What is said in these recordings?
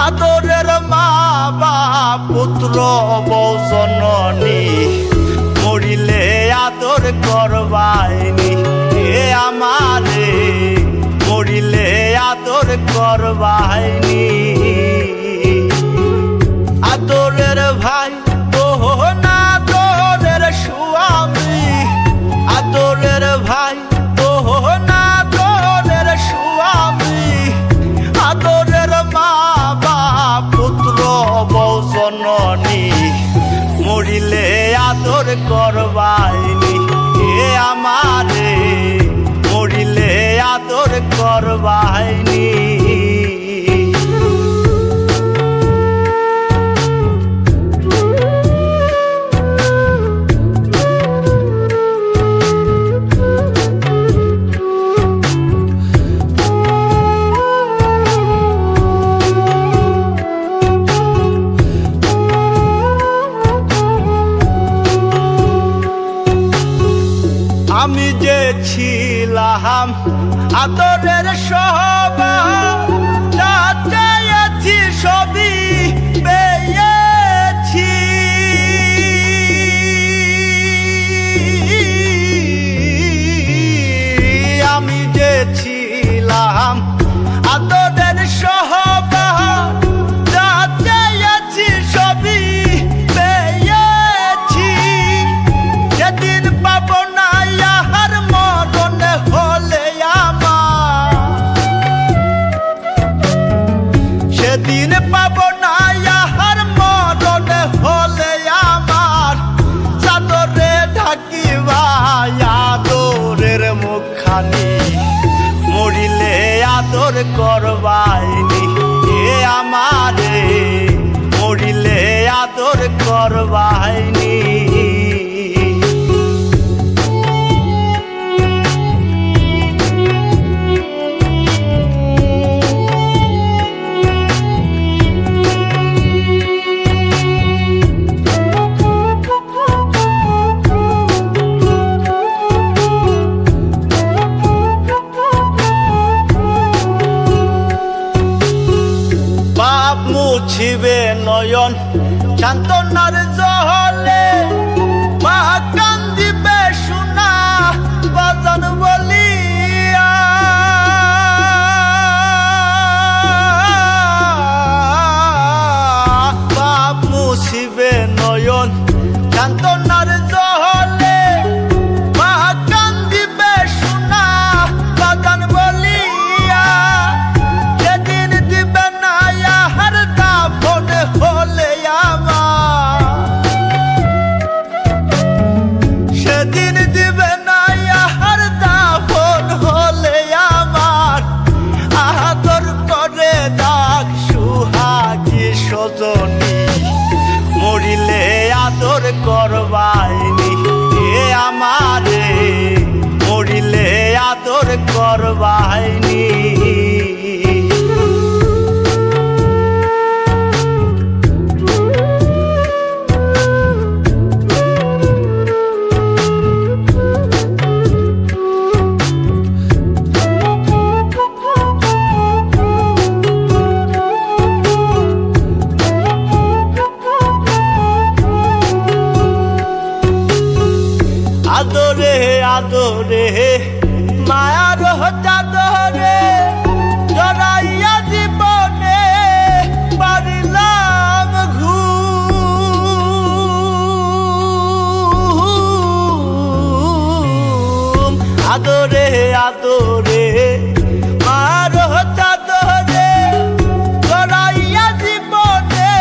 আদরের মা বাপ পুত্র বউ জননী মরিলে আদর করবাইনি এ আমারে মরিলে আদর করবাইনি আদরের ভাই না তোরের স্বামী আদরের ভাই না তোরের স্বামী আদরের মা বাপ পুত্র বউ জননী মরিলে আদর করবাইনি এ আমারে মরিলে আদর করবাইনি আমি যে ছিলাম আদরের সবার যা চেয়েছি সবই পেয়েছি আমি যে ছিলাম আদরের সবার যা চেয়েছি সবই পেয়েছি যেদিন পাবো না সেদিন পাব না ইহার মরণ হলে আমার চাদরে ঢাকিবা আদরের মুখখানি মরিলে আদর করবাইনি এ আমারে মরিলে আদর করবাইনি মুছিবে নয়ন সান্ত্বনার জলে মা কান্দিবে সোনা বাজান বলিয়া বাপ মুছিবে নয়ন সান্ত্বনার জলে মা কান্দিবে সোনা বাজান বলিয়া যেদিন দিবে না হলে আমার সেদিন দিবে না ইহার দাফন হলে আমার আদর করে ডাক সুহাগী সজনী মরিলে আদর করবাইনি এ আমারে মরিলে আদর করবাইনি আদরে আদরে মায়ার চাদরে জড়াইয়া জীবনে পারিলাম ঘুম আদরে আদরে মায়ার চাদরে জড়াইয়া জীবনে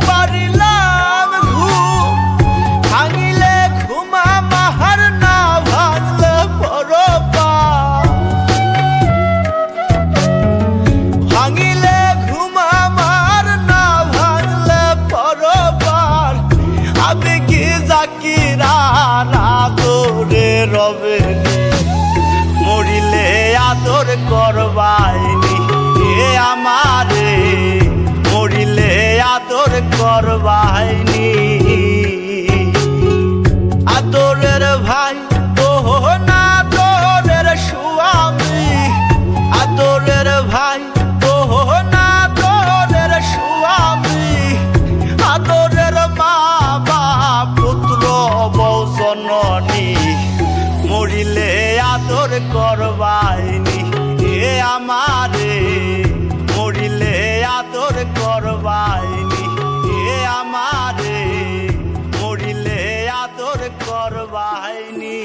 পারিলাম ঘুম ভাঙিলে ঘুমা মাহার না ভাঙলে পরপা ভাঙিলে ঘুমা মার না ভাঙলে পরপার আমি কি জাকিরা আদরে রবে মরিলে আদর করবাইনি এ আমারে মরিলে আদর করবাইনি আদরের ভাই না তোরের স্বামী আদরের ভাই না তোরের করবাইনি।